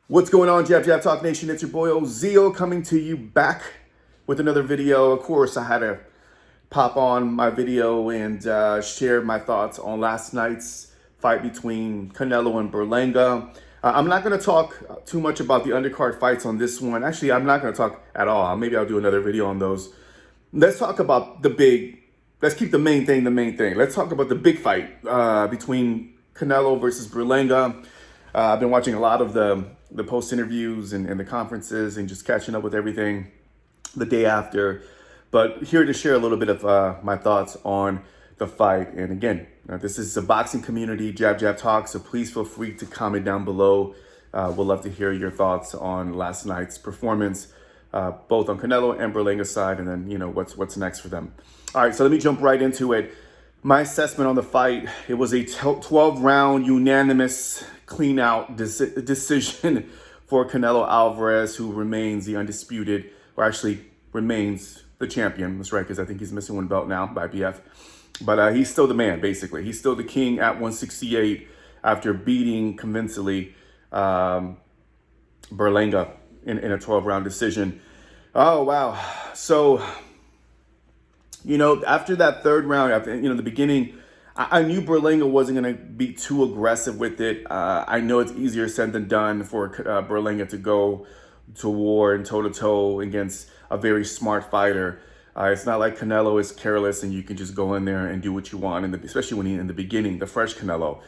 What's going on, Jab Jab Talk Nation? It's your boy Ozeal coming to you back with another video. Of course, I had to pop on my video and share my thoughts on last night's fight between Canelo and Berlanga. I'm not going to talk too much about the undercard fights on this one. Actually, I'm not going to talk at all. Maybe I'll do another video on those. Let's talk about let's keep the main thing the main thing. Let's talk about the big fight between Canelo versus Berlanga. I've been watching a lot of the post interviews and the conferences and just catching up with everything the day after. But here to share a little bit of my thoughts on the fight. And again, this is a boxing community, Jab Jab Talk, so please feel free to comment down below. We'd love to hear your thoughts on last night's performance, both on Canelo and Berlanga's side, and then, what's next for them. All right, so let me jump right into it. My assessment on the fight, it was a 12-round unanimous clean-out decision for Canelo Alvarez, who remains the undisputed, or actually remains the champion. That's right, because I think he's missing one belt now by BF. But he's still the man, basically. He's still the king at 168 after beating convincingly Berlanga in a 12-round decision. Oh, wow. So, after that third round, after the beginning, I knew Berlanga wasn't going to be too aggressive with it. I know it's easier said than done for Berlanga to go to war and toe-to-toe against a very smart fighter. It's not like Canelo is careless and you can just go in there and do what you want, especially when in the beginning, the fresh Canelo.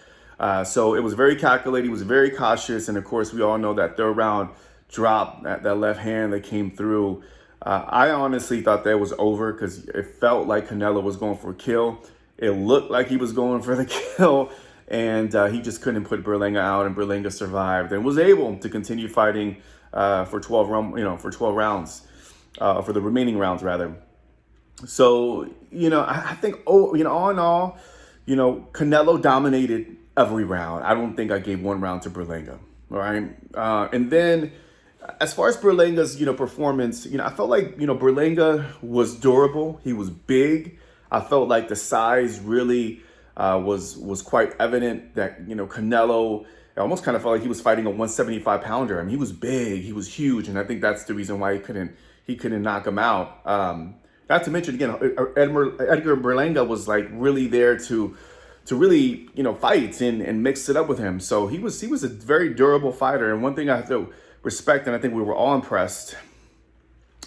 So it was very calculated. He was very cautious. And, of course, we all know that third round drop, that left hand that came through. I honestly thought that was over because it felt like Canelo was going for a kill. It looked like he was going for the kill, and he just couldn't put Berlanga out, and Berlanga survived and was able to continue fighting for 12 rounds, for the remaining rounds rather. So I think all in all, Canelo dominated every round. I don't think I gave one round to Berlanga. All right, and then, as far as Berlanga's, performance, I felt like, Berlanga was durable. He was big. I felt like the size really was quite evident that, Canelo, I almost kind of felt like he was fighting a 175-pounder. I mean, he was big, he was huge, and I think that's the reason why he couldn't knock him out. Not to mention, again, Edgar Berlanga was like really there to really, fight and mix it up with him. So he was a very durable fighter. And one thing I have to respect, and I think we were all impressed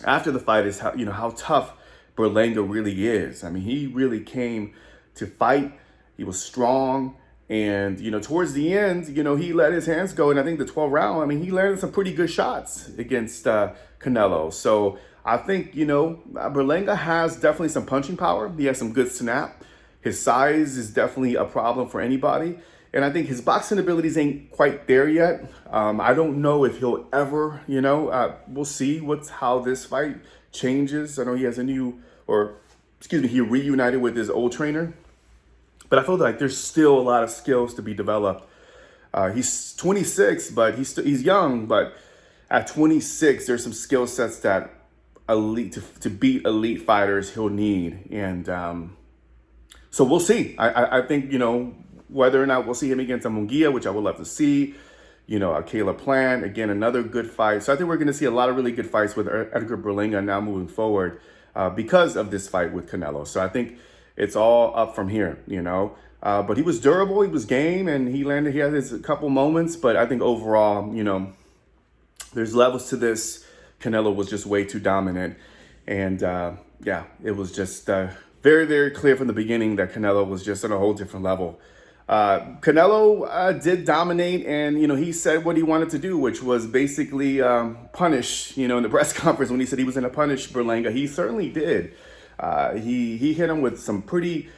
after the fight, is how tough Berlanga really is. I mean, he really came to fight. He was strong. And, towards the end, he let his hands go. And I think the 12th round, I mean, he landed some pretty good shots against Canelo. So I think, Berlanga has definitely some punching power. He has some good snap. His size is definitely a problem for anybody. And I think his boxing abilities ain't quite there yet. I don't know if he'll ever, we'll see how this fight changes. I know he has he reunited with his old trainer. But I feel like there's still a lot of skills to be developed. He's 26, but he's young. But at 26, there's some skill sets that to beat elite fighters he'll need. And so we'll see. I think, whether or not we'll see him against a Munguia, which I would love to see. A Caleb Plant, again, another good fight. So I think we're going to see a lot of really good fights with Edgar Berlanga now moving forward because of this fight with Canelo. So I think it's all up from here, But he was durable, he was game, and he had his couple moments. But I think overall, there's levels to this. Canelo was just way too dominant. And it was just very, very clear from the beginning that Canelo was just on a whole different level. Canelo did dominate, and he said what he wanted to do, which was basically punish. In the press conference when he said he was going to punish Berlanga, he certainly did. He hit him with some pretty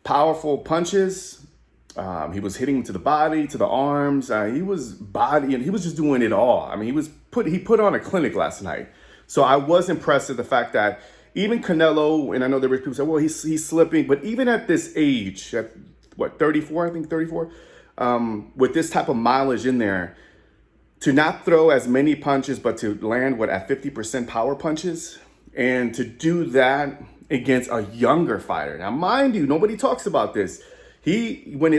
powerful punches. He was hitting to the body, to the arms. He was just doing it all. I mean, he put on a clinic last night. So I was impressed at the fact that even Canelo, and I know there were people say, well, he's slipping, but even at this age, at 34, I think 34, with this type of mileage in there, to not throw as many punches, but to land at 50% power punches, and to do that against a younger fighter. Now, mind you, nobody talks about this. He went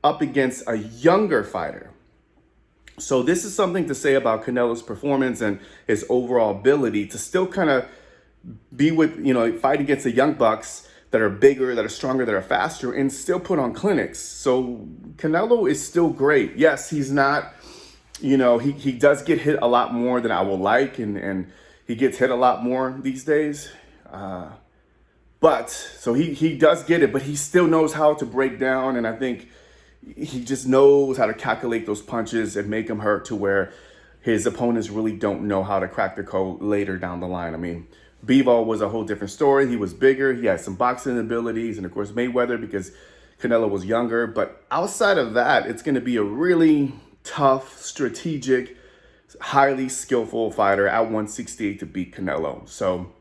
up against a younger fighter. So this is something to say about Canelo's performance and his overall ability to still kind of be with, fight against the young bucks that are bigger, that are stronger, that are faster, and still put on clinics. So Canelo is still great. Yes, he's not, he does get hit a lot more than I would like, and he gets hit a lot more these days. But so he does get it, but he still knows how to break down, and I think he just knows how to calculate those punches and make them hurt to where his opponents really don't know how to crack the code later down the line. I mean, Bivol was a whole different story. He was bigger. He had some boxing abilities, and of course Mayweather because Canelo was younger. But outside of that, it's going to be a really tough, strategic, highly skillful fighter at 168 to beat Canelo. So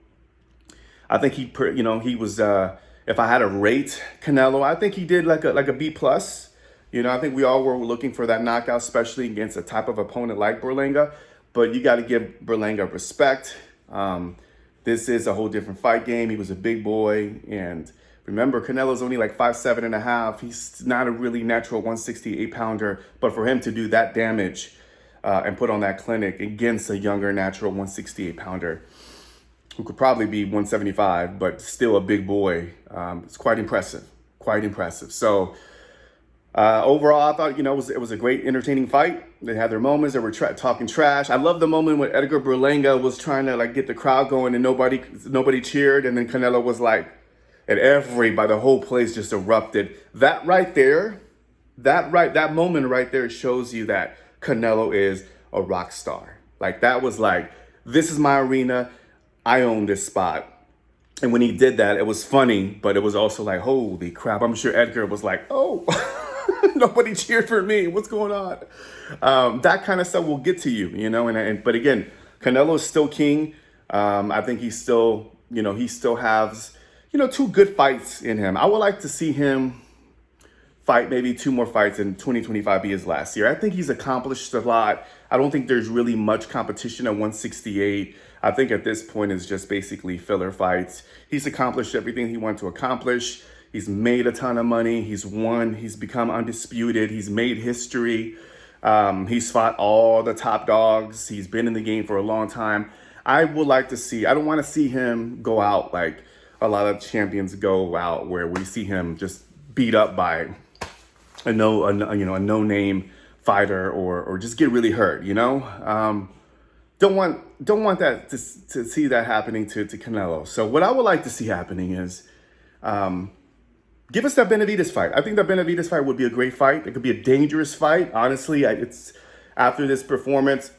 I think he was. If I had to rate Canelo, I think he did like a B plus. I think we all were looking for that knockout, especially against a type of opponent like Berlanga. But you got to give Berlanga respect. This is a whole different fight game. He was a big boy. And remember, Canelo's only like 5'7.5". He's not a really natural 168 pounder. But for him to do that damage and put on that clinic against a younger natural 168 pounder who could probably be 175, but still a big boy, it's quite impressive. Quite impressive. So overall, I thought, it was a great, entertaining fight. They had their moments. They were talking trash. I love the moment when Edgar Berlanga was trying to get the crowd going and nobody cheered. And then Canelo was like, and the whole place just erupted. That moment right there shows you that Canelo is a rock star. That was this is my arena. I own this spot. And when he did that, it was funny, but it was also holy crap. I'm sure Edgar was like, oh, nobody cheered for me. What's going on? That kind of stuff will get to you, but again, Canelo is still king. I think he still has, 2 good fights in him. I would like to see him fight maybe 2 more fights in 2025 be his last year. I think he's accomplished a lot. I don't think there's really much competition at 168. I think at this point it's just basically filler fights. He's accomplished everything he wanted to accomplish. He's made a ton of money. He's won. He's become undisputed. He's made history. He's fought all the top dogs. He's been in the game for a long time. I would like to see, I don't want to see him go out like a lot of champions go out, where we see him just beat up by a no-name fighter or just get really hurt, Don't want that to see that happening to Canelo. So what I would like to see happening is give us that Benavidez fight. I think that Benavidez fight would be a great fight. It could be a dangerous fight. Honestly, it's after this performance,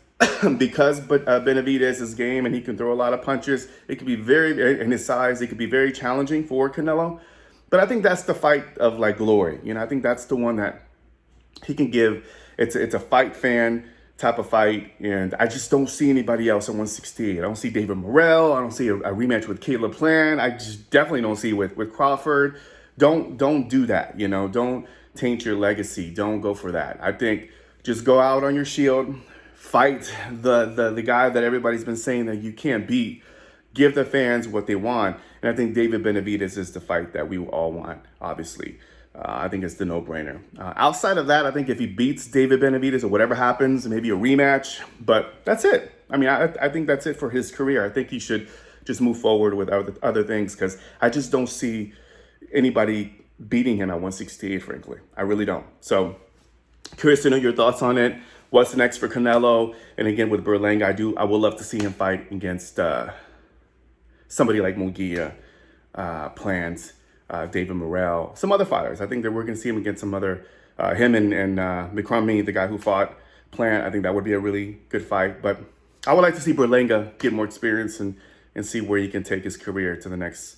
because Benavidez is game and he can throw a lot of punches. It could be in his size, it could be very challenging for Canelo. But I think that's the fight of glory. I think that's the one that he can give. It's a fight fan type of fight, and I just don't see anybody else at 168. I don't see David Morrell. I don't see a rematch with Caleb Plant. I just definitely don't see with Crawford. Don't do that. Don't taint your legacy. Don't go for that. I think just go out on your shield, fight the guy that everybody's been saying that you can't beat. Give the fans what they want. And I think David Benavidez is the fight that we all want, obviously. I think it's the no-brainer. Outside of that, I think if he beats David Benavidez or whatever happens, maybe a rematch. But that's it. I mean, I think that's it for his career. I think he should just move forward with other things, because I just don't see anybody beating him at 168, frankly. I really don't. So curious to know your thoughts on it. What's next for Canelo? And again, with Berlanga, I would love to see him fight against somebody like Munguia, Plant, David Morrell, some other fighters. I think that we're going to see him against some other, him and McCrummy, the guy who fought Plant. I think that would be a really good fight. But I would like to see Berlanga get more experience and see where he can take his career to the next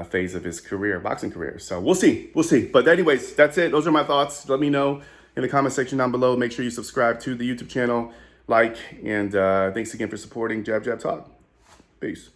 phase of his boxing career. So we'll see. But anyways, that's it. Those are my thoughts. Let me know in the comment section down below. Make sure you subscribe to the YouTube channel, and thanks again for supporting Jab Jab Talk. Peace.